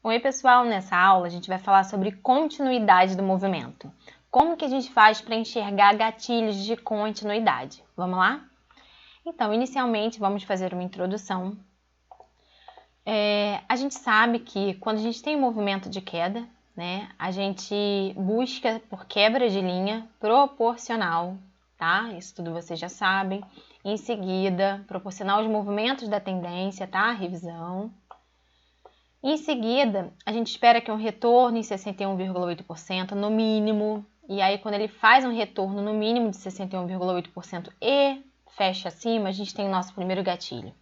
Oi, pessoal! Nessa aula a gente vai falar sobre continuidade do movimento. Como que a gente faz para enxergar gatilhos de continuidade? Vamos lá? Então, inicialmente, vamos fazer uma introdução. A gente sabe que quando a gente tem um movimento de queda, né, a gente busca por quebra de linha proporcional, tá? Isso tudo vocês já sabem. Em seguida, proporcional aos movimentos da tendência, tá? Revisão. Em seguida, a gente espera que um retorno em 61,8% no mínimo. E aí, quando ele faz um retorno no mínimo de 61,8% e fecha acima, a gente tem o nosso primeiro gatilho.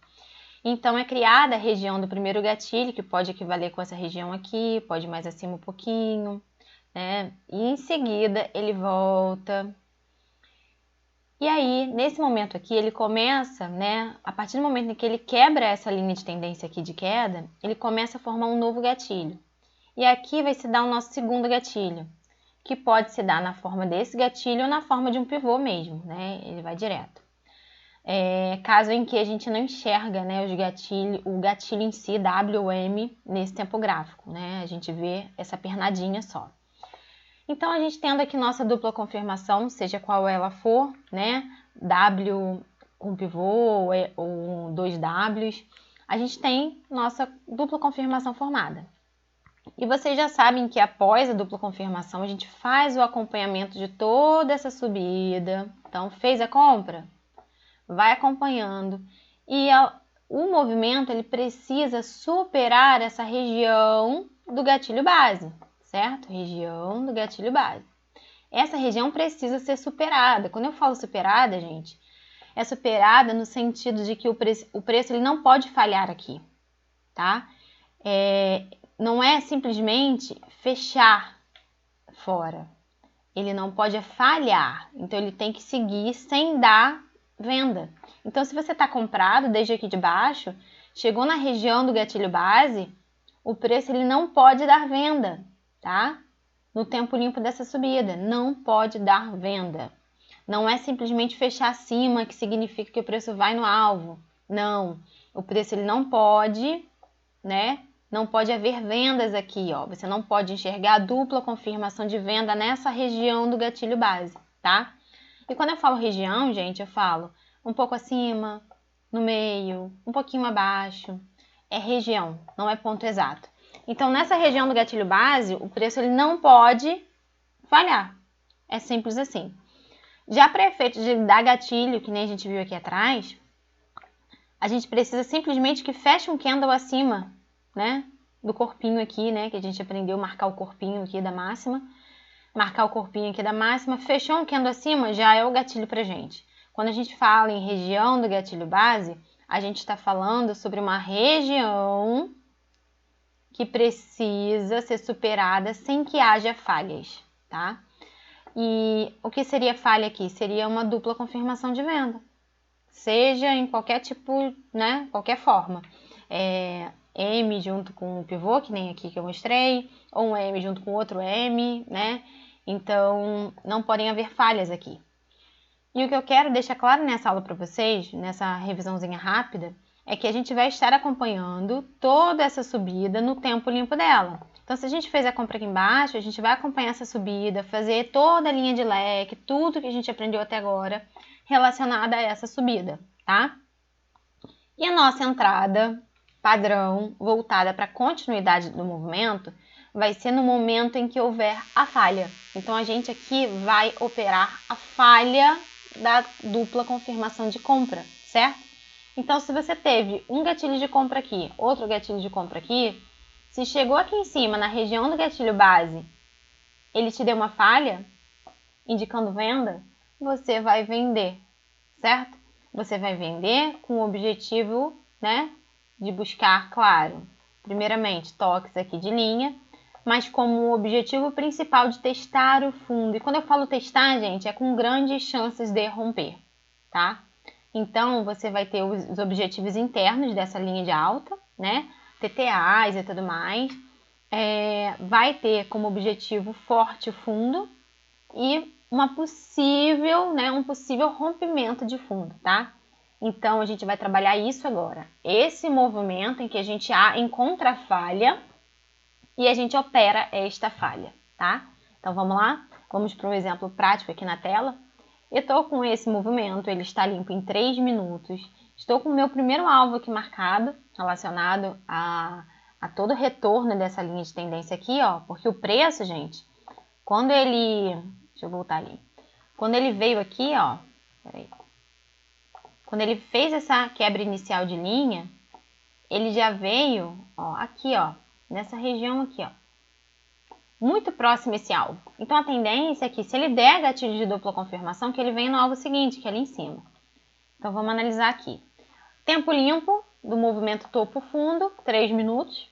Então, é criada a região do primeiro gatilho, que pode equivaler com essa região aqui, pode ir mais acima um pouquinho, né? E em seguida, ele volta. E aí, nesse momento aqui, ele começa, né? A partir do momento em que ele quebra essa linha de tendência aqui de queda, ele começa a formar um novo gatilho. E aqui vai se dar o nosso segundo gatilho, que pode se dar na forma desse gatilho ou na forma de um pivô mesmo, né? Ele vai direto. Caso em que a gente não enxerga, né, o gatilho em si, W ou M, nesse tempo gráfico, né? A gente vê essa pernadinha só. Então, a gente tendo aqui nossa dupla confirmação, seja qual ela for, né? W com pivô ou 2Ws, a gente tem nossa dupla confirmação formada. E vocês já sabem que após a dupla confirmação, a gente faz o acompanhamento de toda essa subida. Então, fez a compra? Vai acompanhando. E o movimento ele precisa superar essa região do gatilho base, certo? Região do gatilho base. Essa região precisa ser superada. Quando eu falo superada, gente, é superada no sentido de que o preço ele não pode falhar aqui, tá? Não é simplesmente fechar fora. Ele não pode falhar. Então, ele tem que seguir sem dar venda. Então, se você está comprado desde aqui de baixo, chegou na região do gatilho base, o preço ele não pode dar venda, tá? No tempo limpo dessa subida, não pode dar venda. Não é simplesmente fechar acima que significa que o preço vai no alvo. Não, o preço ele não pode, né? Não pode haver vendas aqui, ó. Você não pode enxergar a dupla confirmação de venda nessa região do gatilho base, tá? E quando eu falo região, gente, eu falo um pouco acima, no meio, um pouquinho abaixo. É região, não é ponto exato. Então, nessa região do gatilho base, o preço ele não pode falhar. É simples assim. Já para efeito de dar gatilho, que nem a gente viu aqui atrás, a gente precisa simplesmente que feche um candle acima, né? Do corpinho aqui, né? Que a gente aprendeu a marcar o corpinho aqui da máxima. Marcar o corpinho aqui da máxima, fechou um candle acima, já é o gatilho pra gente. Quando a gente fala em região do gatilho base, a gente está falando sobre uma região que precisa ser superada sem que haja falhas, tá? E o que seria falha aqui? Seria uma dupla confirmação de venda. Seja em qualquer tipo, né? Qualquer forma. M junto com o pivô, que nem aqui que eu mostrei, ou um M junto com outro M, né? Então, não podem haver falhas aqui. E o que eu quero deixar claro nessa aula para vocês, nessa revisãozinha rápida, é que a gente vai estar acompanhando toda essa subida no tempo limpo dela. Então, se a gente fez a compra aqui embaixo, a gente vai acompanhar essa subida, fazer toda a linha de leque, tudo que a gente aprendeu até agora relacionada a essa subida, tá? E a nossa entrada padrão voltada para a continuidade do movimento vai ser no momento em que houver a falha. Então, a gente aqui vai operar a falha da dupla confirmação de compra, certo? Então, se você teve um gatilho de compra aqui, outro gatilho de compra aqui, se chegou aqui em cima, na região do gatilho base, ele te deu uma falha, indicando venda, você vai vender, certo? Você vai vender com o objetivo, né, de buscar, claro, primeiramente, toques aqui de linha, mas como objetivo principal de testar o fundo. E quando eu falo testar, gente, é com grandes chances de romper, tá? Então, você vai ter os objetivos internos dessa linha de alta, né? TTAs e tudo mais. Vai ter como objetivo forte o fundo e um possível rompimento de fundo, tá? Então, a gente vai trabalhar isso agora. Esse movimento em que a gente encontra a falha, e a gente opera esta falha, tá? Então vamos lá, vamos para um exemplo prático aqui na tela. Eu estou com esse movimento, ele está limpo em 3 minutos. Estou com o meu primeiro alvo aqui marcado, relacionado a todo o retorno dessa linha de tendência aqui, ó. Porque o preço, gente, quando ele... Deixa eu voltar ali. Quando ele veio aqui, ó... Peraí. Quando ele fez essa quebra inicial de linha, ele já veio, ó, aqui, ó. Nessa região aqui, ó. Muito próximo esse alvo. Então, a tendência é que, se ele der gatilho de dupla confirmação, que ele venha no alvo seguinte, que é ali em cima. Então, vamos analisar aqui. Tempo limpo do movimento topo-fundo, 3 minutos.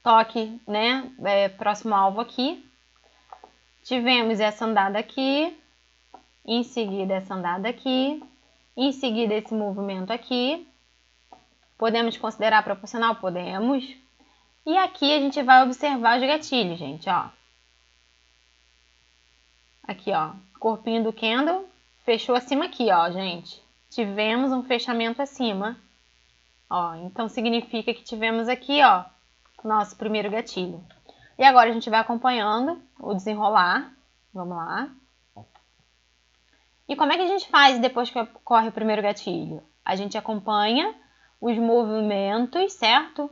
Toque, né, próximo alvo aqui. Tivemos essa andada aqui. Em seguida, essa andada aqui. Em seguida, esse movimento aqui. Podemos considerar proporcional? Podemos. E aqui a gente vai observar os gatilhos, gente, ó. Aqui, ó, corpinho do candle, fechou acima aqui, ó, gente. Tivemos um fechamento acima, ó, então significa que tivemos aqui, ó, nosso primeiro gatilho. E agora a gente vai acompanhando o desenrolar, vamos lá. E como é que a gente faz depois que ocorre o primeiro gatilho? A gente acompanha os movimentos, certo?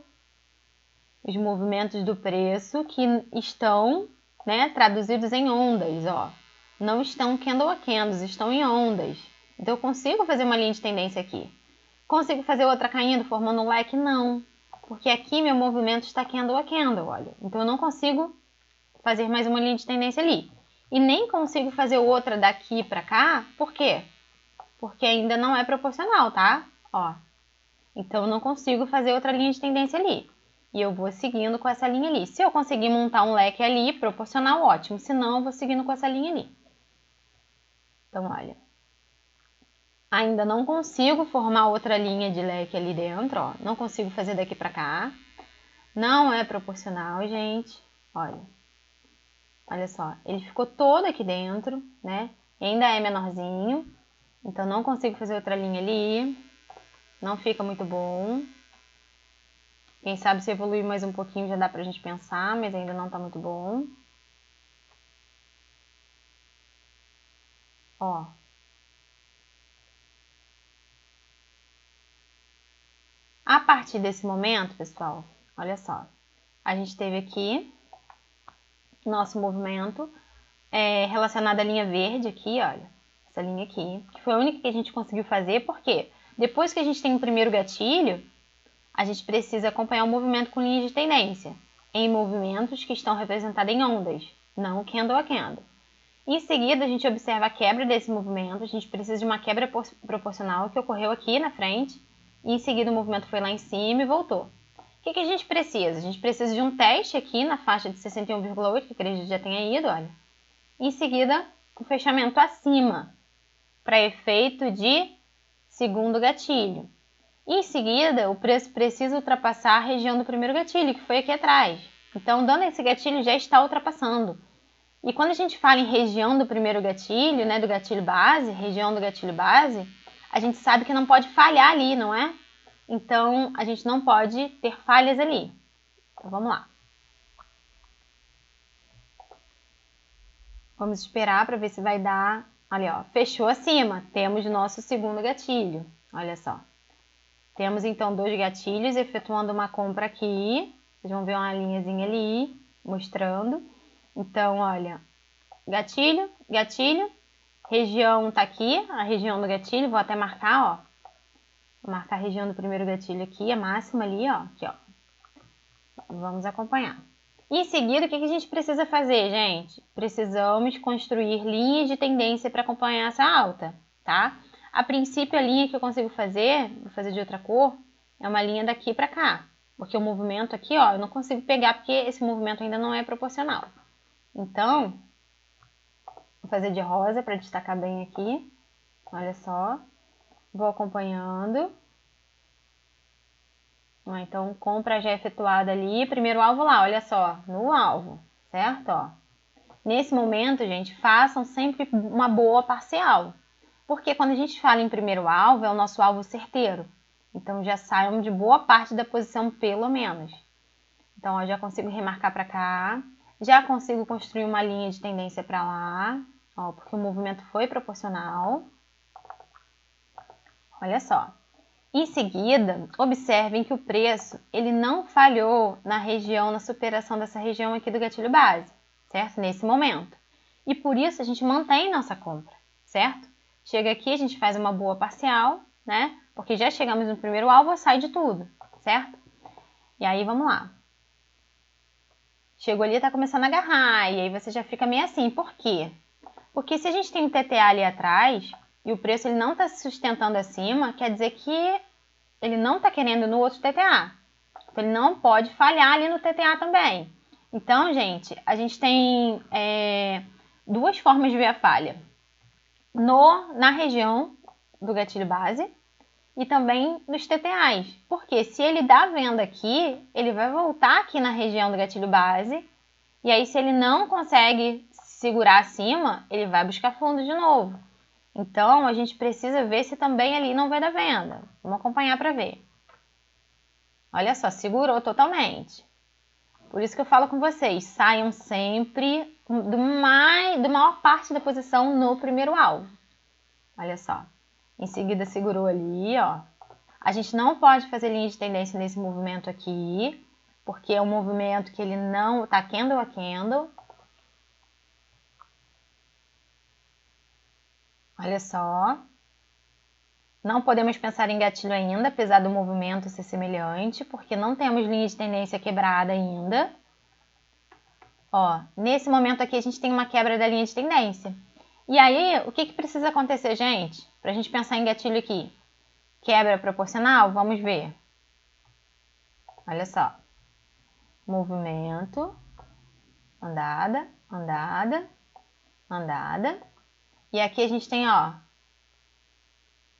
Os movimentos do preço que estão, né, traduzidos em ondas, ó. Não estão candle a candles, estão em ondas. Então, eu consigo fazer uma linha de tendência aqui. Consigo fazer outra caindo, formando um leque? Não. Porque aqui meu movimento está candle a candle, olha. Então, eu não consigo fazer mais uma linha de tendência ali. E nem consigo fazer outra daqui para cá. Por quê? Porque ainda não é proporcional, tá? Ó. Então, eu não consigo fazer outra linha de tendência ali. E eu vou seguindo com essa linha ali. Se eu conseguir montar um leque ali, proporcional, ótimo. Se não, eu vou seguindo com essa linha ali. Então, olha. Ainda não consigo formar outra linha de leque ali dentro, ó. Não consigo fazer daqui pra cá. Não é proporcional, gente. Olha. Olha só. Ele ficou todo aqui dentro, né? E ainda é menorzinho. Então, não consigo fazer outra linha ali. Não fica muito bom. Quem sabe se evoluir mais um pouquinho já dá pra gente pensar, mas ainda não tá muito bom. Ó. A partir desse momento, pessoal, olha só. A gente teve aqui nosso movimento relacionado à linha verde aqui, olha. Essa linha aqui, que foi a única que a gente conseguiu fazer, porque depois que a gente tem o primeiro gatilho, a gente precisa acompanhar o movimento com linhas de tendência, em movimentos que estão representados em ondas, não candle a candle. Em seguida, a gente observa a quebra desse movimento, a gente precisa de uma quebra proporcional que ocorreu aqui na frente, e em seguida o movimento foi lá em cima e voltou. O que a gente precisa? A gente precisa de um teste aqui na faixa de 61,8, que acredito já tenha ido, olha. Em seguida, o fechamento acima, para efeito de segundo gatilho. Em seguida, o preço precisa ultrapassar a região do primeiro gatilho, que foi aqui atrás. Então, dando esse gatilho, já está ultrapassando. E quando a gente fala em região do primeiro gatilho, né, do gatilho base, região do gatilho base, a gente sabe que não pode falhar ali, não é? Então, a gente não pode ter falhas ali. Então, vamos lá. Vamos esperar para ver se vai dar. Ali, ó, fechou acima. Temos nosso segundo gatilho. Olha só. Temos, então, 2 gatilhos efetuando uma compra aqui. Vocês vão ver uma linhazinha ali, mostrando. Então, olha, gatilho, gatilho. Região tá aqui, a região do gatilho. Vou até marcar, ó. Vou marcar a região do primeiro gatilho aqui, a máxima ali, ó. Aqui, ó. Vamos acompanhar. Em seguida, o que a gente precisa fazer, gente? Precisamos construir linhas de tendência para acompanhar essa alta, tá? A princípio, a linha que eu consigo fazer, vou fazer de outra cor, é uma linha daqui para cá. Porque o movimento aqui, ó, eu não consigo pegar porque esse movimento ainda não é proporcional. Então, vou fazer de rosa para destacar bem aqui. Olha só. Vou acompanhando. Então, compra já efetuada ali. Primeiro alvo lá, olha só. No alvo, certo? Ó. Nesse momento, gente, façam sempre uma boa parcial. Porque quando a gente fala em primeiro alvo, é o nosso alvo certeiro. Então, já saiam de boa parte da posição, pelo menos. Então, ó, já consigo remarcar para cá, já consigo construir uma linha de tendência para lá, ó, porque o movimento foi proporcional. Olha só. Em seguida, observem que o preço ele não falhou na superação dessa região aqui do gatilho base, certo? Nesse momento. E por isso a gente mantém nossa compra, certo? Chega aqui, a gente faz uma boa parcial, né? Porque já chegamos no primeiro alvo, sai de tudo, certo? E aí, vamos lá. Chegou ali, tá começando a agarrar, e aí você já fica meio assim, por quê? Porque se a gente tem um TTA ali atrás, e o preço ele não está se sustentando acima, quer dizer que ele não está querendo no outro TTA. Então, ele não pode falhar ali no TTA também. Então, gente, a gente tem duas formas de ver a falha. Na região do gatilho base e também nos TTAs. Porque se ele dá venda aqui, ele vai voltar aqui na região do gatilho base. E aí, se ele não consegue segurar acima, ele vai buscar fundo de novo. Então, a gente precisa ver se também ali não vai dar venda. Vamos acompanhar para ver. Olha só, segurou totalmente. Por isso que eu falo com vocês, saiam sempre da maior parte da posição no primeiro alvo. Olha só. Em seguida, segurou ali, ó. A gente não pode fazer linha de tendência nesse movimento aqui, porque é um movimento que ele não tá candle a candle. Olha só. Não podemos pensar em gatilho ainda, apesar do movimento ser semelhante, porque não temos linha de tendência quebrada ainda. Ó, nesse momento aqui a gente tem uma quebra da linha de tendência. E aí, o que precisa acontecer, gente? Para a gente pensar em gatilho aqui. Quebra proporcional? Vamos ver. Olha só. Movimento. Andada, andada, andada. E aqui a gente tem, ó,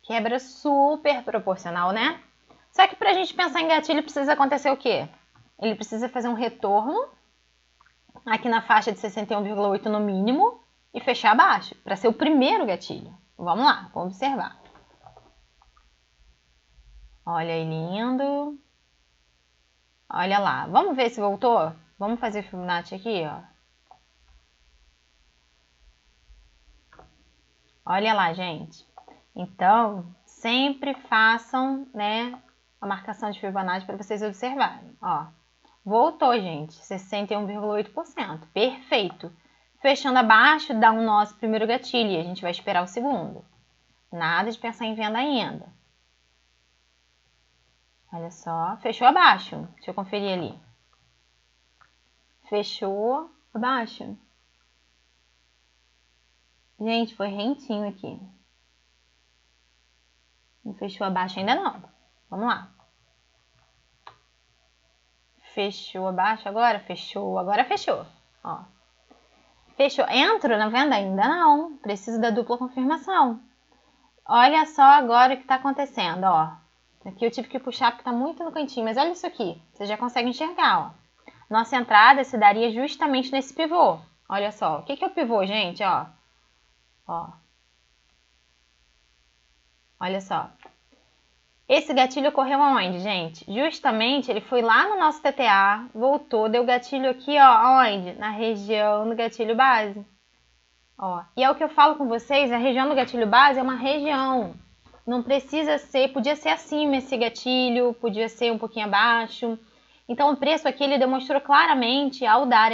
quebra super proporcional, né? Só que para a gente pensar em gatilho precisa acontecer o quê? Ele precisa fazer um retorno aqui na faixa de 61,8 no mínimo e fechar abaixo, para ser o primeiro gatilho. Vamos lá, vamos observar. Olha aí, lindo. Olha lá, vamos ver se voltou? Vamos fazer Fibonacci aqui, ó. Olha lá, gente. Então, sempre façam, né, a marcação de Fibonacci para vocês observarem. Ó, voltou, gente, 61,8%. Perfeito. Fechando abaixo, dá um nosso primeiro gatilho e a gente vai esperar o segundo. Nada de pensar em venda ainda. Olha só, fechou abaixo. Deixa eu conferir ali. Fechou abaixo. Gente, foi rentinho aqui. Não fechou abaixo ainda não. Vamos lá. Fechou abaixo agora? Fechou. Agora fechou. Ó. Fechou. Entro na venda? Ainda não. Preciso da dupla confirmação. Olha só agora o que está acontecendo, ó. Aqui eu tive que puxar porque está muito no cantinho, mas olha isso aqui. Você já consegue enxergar, ó. Nossa entrada se daria justamente nesse pivô. Olha só. O que é o pivô, gente? Ó. Ó. Olha só. Esse gatilho ocorreu aonde, gente? Justamente ele foi lá no nosso TTA, voltou, deu gatilho aqui, ó, aonde? Na região do gatilho base. Ó, e é o que eu falo com vocês, a região do gatilho base é uma região. Não precisa ser, podia ser acima esse gatilho, podia ser um pouquinho abaixo. Então o preço aqui ele demonstrou claramente ao dar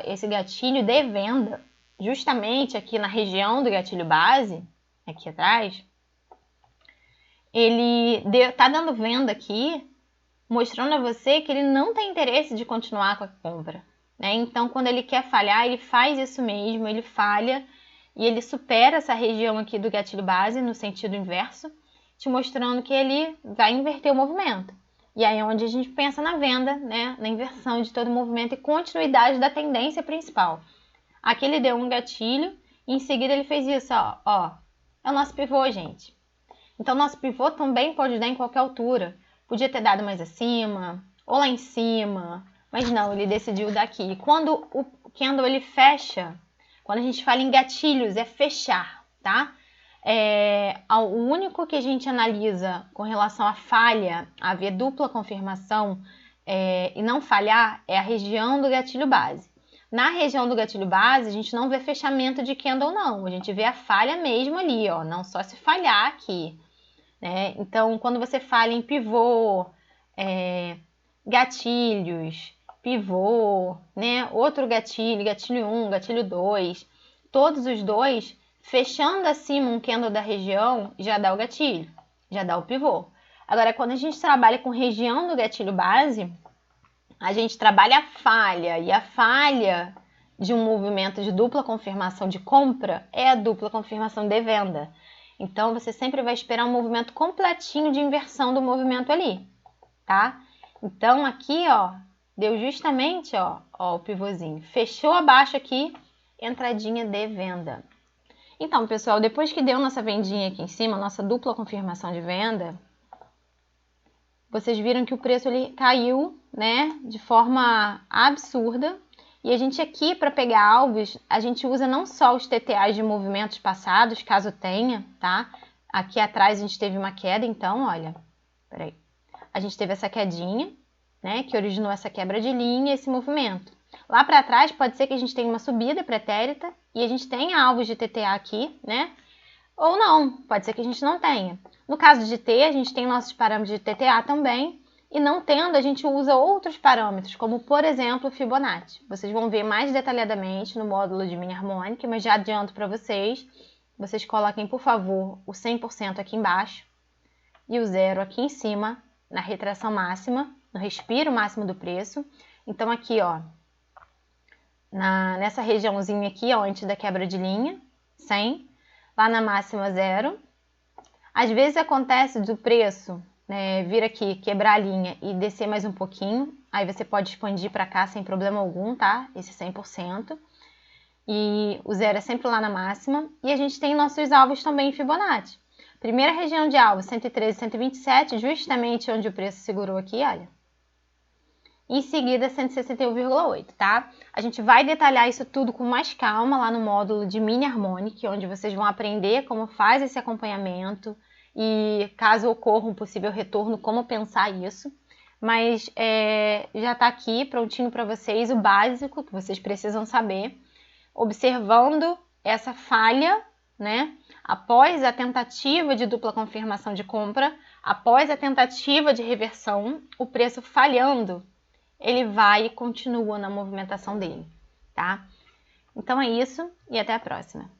esse gatilho de venda, justamente aqui na região do gatilho base, aqui atrás, ele tá dando venda aqui, mostrando a você que ele não tem interesse de continuar com a compra, né? Então, quando ele quer falhar, ele faz isso mesmo, ele falha e ele supera essa região aqui do gatilho base no sentido inverso, te mostrando que ele vai inverter o movimento. E aí é onde a gente pensa na venda, né? Na inversão de todo o movimento e continuidade da tendência principal. Aqui ele deu um gatilho e em seguida ele fez isso, ó. É o nosso pivô, gente. Então, nosso pivô também pode dar em qualquer altura. Podia ter dado mais acima, ou lá em cima, mas não, ele decidiu dar aqui. E quando o candle ele fecha, quando a gente fala em gatilhos, é fechar, tá? O único que a gente analisa com relação à falha, haver dupla confirmação, e não falhar é a região do gatilho base. Na região do gatilho base, a gente não vê fechamento de candle, não. A gente vê a falha mesmo ali, ó. Não só se falhar aqui, né? Então, quando você falha em pivô, gatilhos, pivô, né? Outro gatilho, gatilho 1, gatilho 2, todos os dois, fechando acima um candle da região, já dá o gatilho, já dá o pivô. Agora, quando a gente trabalha com região do gatilho base, a gente trabalha a falha, e a falha de um movimento de dupla confirmação de compra é a dupla confirmação de venda. Então, você sempre vai esperar um movimento completinho de inversão do movimento ali, tá? Então, aqui, ó, deu justamente, ó, o pivôzinho. Fechou abaixo aqui, entradinha de venda. Então, pessoal, depois que deu nossa vendinha aqui em cima, nossa dupla confirmação de venda, vocês viram que o preço ele caiu, né, de forma absurda. E a gente aqui, para pegar alvos, a gente usa não só os TTAs de movimentos passados, caso tenha, tá? Aqui atrás a gente teve uma queda, então, olha, peraí. A gente teve essa quedinha, né, que originou essa quebra de linha e esse movimento. Lá para trás pode ser que a gente tenha uma subida pretérita e a gente tenha alvos de TTA aqui, né? Ou não, pode ser que a gente não tenha. No caso de ter, a gente tem nossos parâmetros de TTA também, e não tendo, a gente usa outros parâmetros, como por exemplo o Fibonacci. Vocês vão ver mais detalhadamente no módulo de mini harmônica, mas já adianto para vocês, vocês coloquem por favor o 100% aqui embaixo e o 0 aqui em cima, na retração máxima, no respiro máximo do preço. Então aqui, ó, nessa regiãozinha aqui, ó, antes da quebra de linha, 100, lá na máxima 0. Às vezes acontece do preço, né, vir aqui, quebrar a linha e descer mais um pouquinho, aí você pode expandir para cá sem problema algum, tá? Esse 100%. E o 0 é sempre lá na máxima. E a gente tem nossos alvos também em Fibonacci. Primeira região de alvo, 113, 127, justamente onde o preço segurou aqui, olha. Em seguida, 161,8, tá? A gente vai detalhar isso tudo com mais calma lá no módulo de Mini Harmonic, onde vocês vão aprender como faz esse acompanhamento e, caso ocorra um possível retorno, como pensar isso. Mas já está aqui prontinho para vocês o básico que vocês precisam saber, observando essa falha, né? Após a tentativa de dupla confirmação de compra, após a tentativa de reversão, o preço falhando, ele vai e continua na movimentação dele, tá? Então é isso e até a próxima.